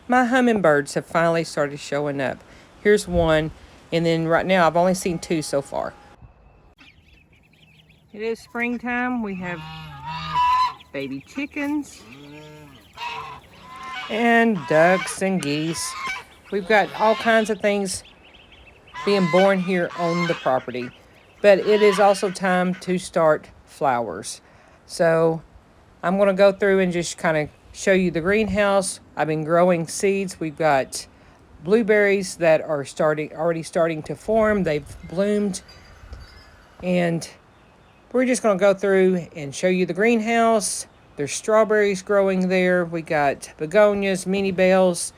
My hummingbirds have finally started showing up. Here's one, and then right now I've only seen two so far. It is springtime. We have baby chickens and ducks and geese. We've got all kinds of things being born here on the property. But it is also time to start flowers. So I'm going to go through and just kind of show you the greenhouse. I've been growing seeds. We've got blueberries that are already starting to form. They've bloomed. And we're just going to go through and show you the greenhouse. There's strawberries growing there. We got begonias, mini bells,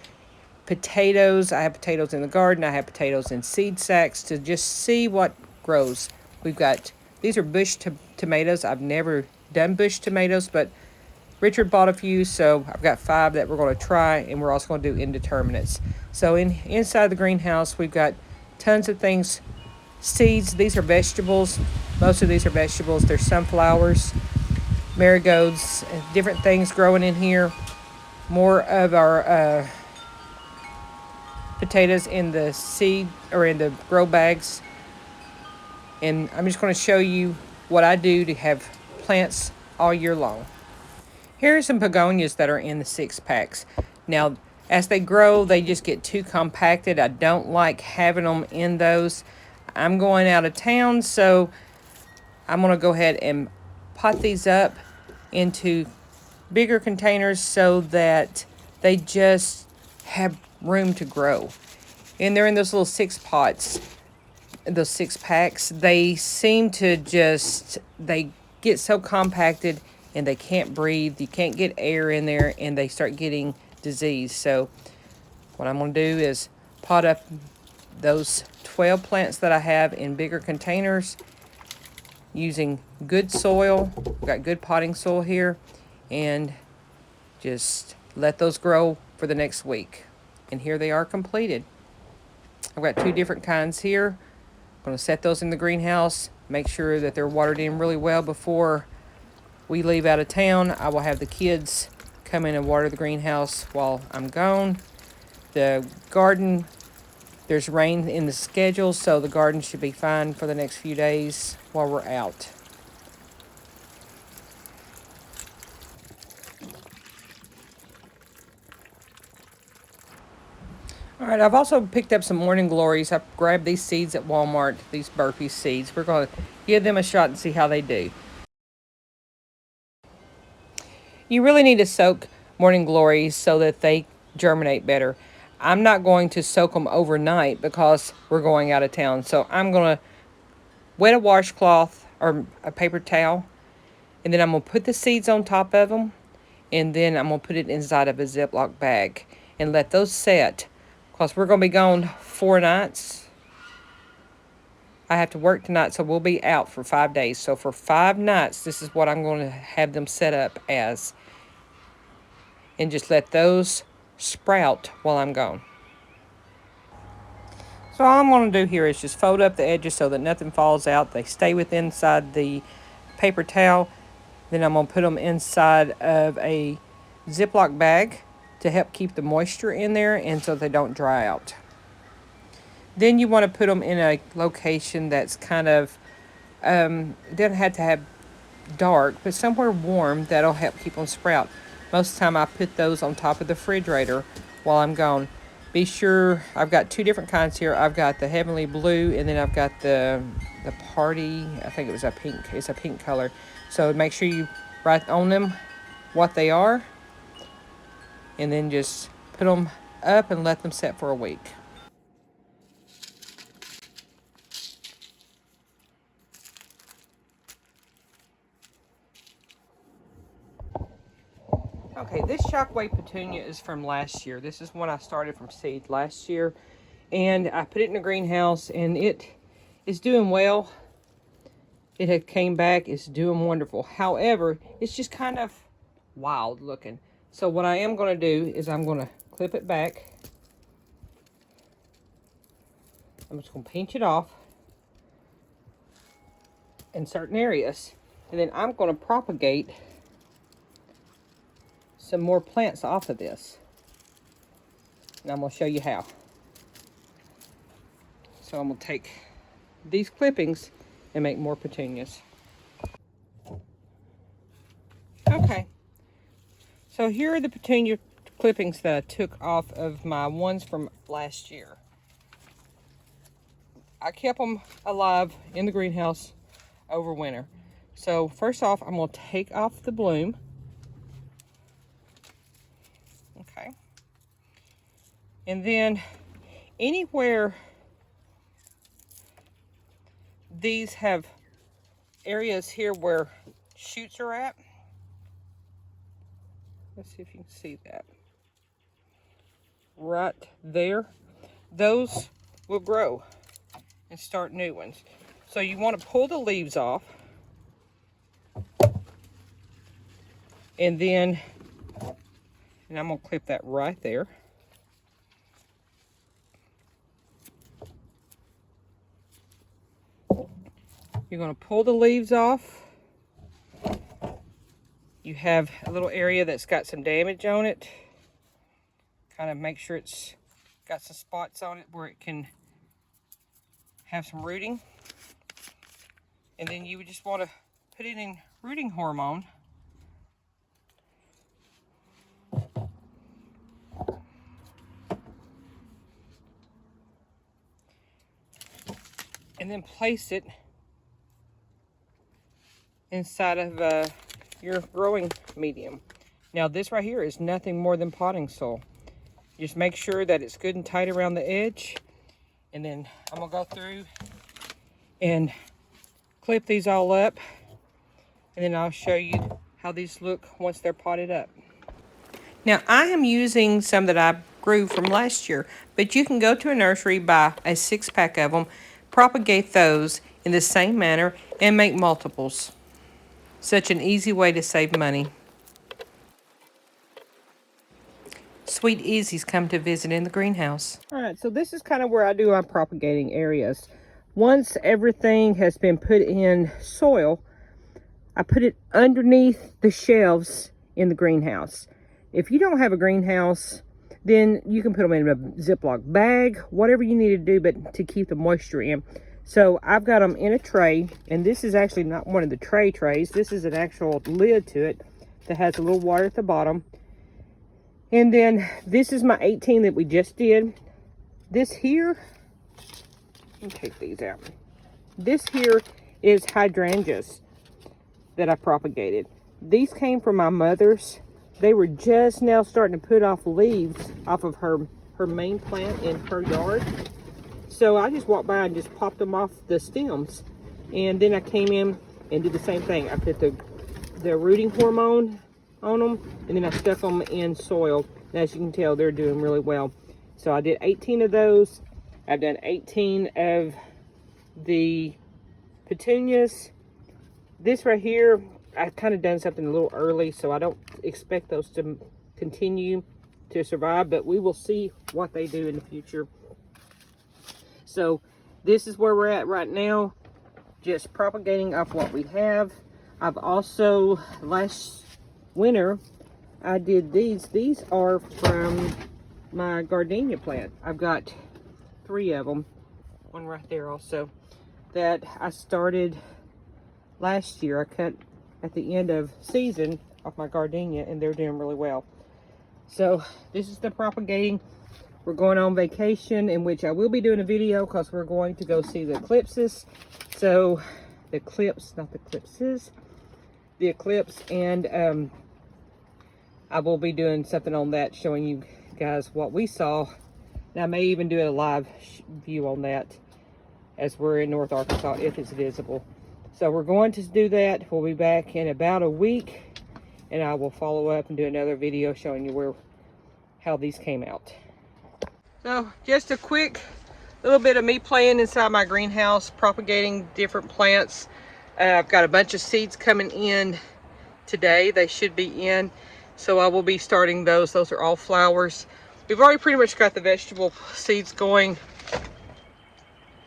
potatoes. I have potatoes in the garden. I have potatoes in seed sacks to just see what grows. We've got, these are bush tomatoes. I've never done bush tomatoes, but Richard bought a few, so I've got 5 that we're going to try, and we're also going to do indeterminates. So inside the greenhouse, we've got tons of things. Seeds, these are vegetables. Most of these are vegetables. There's sunflowers, marigolds, different things growing in here. More of our potatoes in the seed or in the grow bags. And I'm just going to show you what I do to have plants all year long. Here are some begonias that are in the 6-packs. Now, as they grow, they just get too compacted. I don't like having them in those. I'm going out of town, so I'm going to go ahead and pot these up into bigger containers so that they just have room to grow. And they're in those little 6 pots, those 6-packs. They seem to just, they get so compacted and they can't breathe. You can't get air in there and they start getting disease. So what I'm going to do is pot up those 12 plants that I have in bigger containers using good soil. We've got good potting soil here, and just let those grow for the next week. And here they are completed. I've got 2 different kinds here. I'm going to set those in the greenhouse, make sure that they're watered in really well before we leave out of town. I will have the kids come in and water the greenhouse while I'm gone. The garden, there's rain in the schedule, so the garden should be fine for the next few days while we're out. All right, I've also picked up some morning glories. I grabbed these seeds at Walmart, these burpee seeds. We're going to give them a shot and see how they do. You really need to soak morning glories so that they germinate better. I'm not going to soak them overnight because we're going out of town. So I'm going to wet a washcloth or a paper towel, and then I'm going to put the seeds on top of them, and then I'm going to put it inside of a Ziploc bag and let those set, because we're going to be gone 4 nights. I have to work tonight, so we'll be out for 5 days. So for 5 nights, this is what I'm going to have them set up as. And just let those sprout while I'm gone. So all I'm going to do here is just fold up the edges so that nothing falls out. They stay within inside the paper towel. Then I'm going to put them inside of a Ziploc bag to help keep the moisture in there and so they don't dry out. Then you want to put them in a location that's kind of, doesn't have to have dark, but somewhere warm that'll help keep them sprout. Most of the time I put those on top of the refrigerator while I'm gone. Be sure, I've got 2 different kinds here. I've got the heavenly blue, and then I've got the party, I think it was a pink, it's a pink color. So make sure you write on them what they are, and then just put them up and let them set for a week. Okay, this shockwave petunia is from last year. This is one I started from seed last year, and I put it in the greenhouse, and it is doing well. It had came back, it's doing wonderful. However, it's just kind of wild looking. So what I am going to do is I'm going to clip it back. I'm just going to pinch it off in certain areas, and then I'm going to propagate some more plants off of this. And I'm going to show you how. So I'm going to take these clippings and make more petunias. Okay, so here are the petunia clippings that I took off of my ones from last year. I kept them alive in the greenhouse over winter. So first off, I'm going to take off the bloom. Okay. And then anywhere these have areas here where shoots are at. Let's see if you can see that. Right there. Those will grow and start new ones. So you want to pull the leaves off. And then, and I'm going to clip that right there. You're going to pull the leaves off. You have a little area that's got some damage on it. Kind of make sure it's got some spots on it where it can have some rooting. And then you would just want to put it in rooting hormone. And then place it inside of your growing medium. Now this right here is nothing more than potting soil. Just make sure that it's good and tight around the edge. And then I'm gonna go through and clip these all up. And then I'll show you how these look once they're potted up. Now I am using some that I grew from last year, but you can go to a nursery, buy a 6-pack of them, propagate those in the same manner, and make multiples. Such an easy way to save money. Sweet Easy's come to visit in the greenhouse. All right, so this is kind of where I do my propagating areas. Once everything has been put in soil, I put it underneath the shelves in the greenhouse. If you don't have a greenhouse, then you can put them in a Ziploc bag, whatever you need to do, but to keep the moisture in. So I've got them in a tray, and this is actually not one of the tray trays. This is an actual lid to it that has a little water at the bottom. And then this is my 18 that we just did. This here, let me take these out. This here is hydrangeas that I propagated. These came from my mother's. They were just now starting to put off leaves off of her main plant in her yard. So I just walked by and just popped them off the stems. And then I came in and did the same thing. I put the rooting hormone on them, and then I stuck them in soil. And as you can tell, they're doing really well. So I did 18 of those. I've done 18 of the petunias. This right here, I kind of done something a little early, so I don't expect those to continue to survive, but we will see what they do in the future. So this is where we're at right now, just propagating off what we have. I've also, last winter, I did these. These are from my gardenia plant. I've got 3 of them, one right there also, that I started last year. I cut at the end of season off my gardenia, and they're doing really well. So this is the propagating. We're going on vacation, in which I will be doing a video because we're going to go see the eclipses. So the eclipse, not the eclipses, the eclipse, and I will be doing something on that, showing you guys what we saw. And I may even do a live view on that as we're in North Arkansas, if it's visible. So we're going to do that. We'll be back in about a week, and I will follow up and do another video showing you how these came out. So just a quick little bit of me playing inside my greenhouse, propagating different plants. I've got a bunch of seeds coming in today. They should be in. So I will be starting those. Those are all flowers. We've already pretty much got the vegetable seeds going.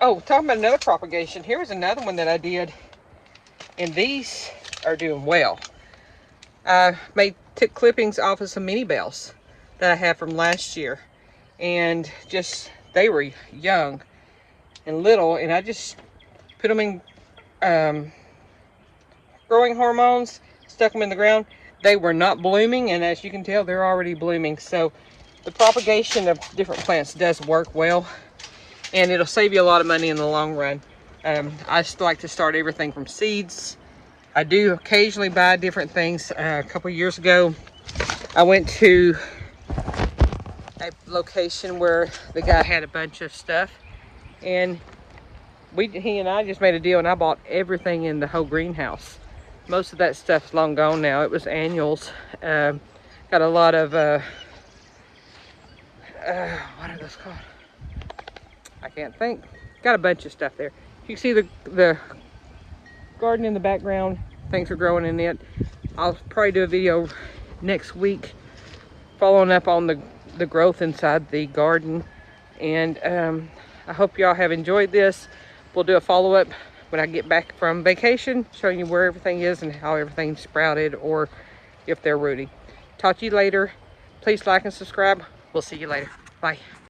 Oh, talking about another propagation. Here was another one that I did. And these are doing well. I took clippings off of some mini bells that I had from last year. and just, they were young and little, and I just put them in growing hormones, stuck them in the ground. They were not blooming, and as you can tell, they're already blooming. So the propagation of different plants does work well, and it'll save you a lot of money in the long run. I just like to start everything from seeds. I do occasionally buy different things. A couple years ago, I went to a location where the guy had a bunch of stuff, and he and I just made a deal, and I bought everything in the whole greenhouse. Most of that stuff's long gone now. It was annuals. Got a lot of what are those called? I can't think. Got a bunch of stuff there. You can see the garden in the background. Things are growing in it. I'll probably do a video next week following up on the growth inside the garden. And I hope y'all have enjoyed this. We'll do a follow-up when I get back from vacation, showing you where everything is and how everything's sprouted, or if they're rooting. Talk to you later. Please like and subscribe. We'll see you later. Bye.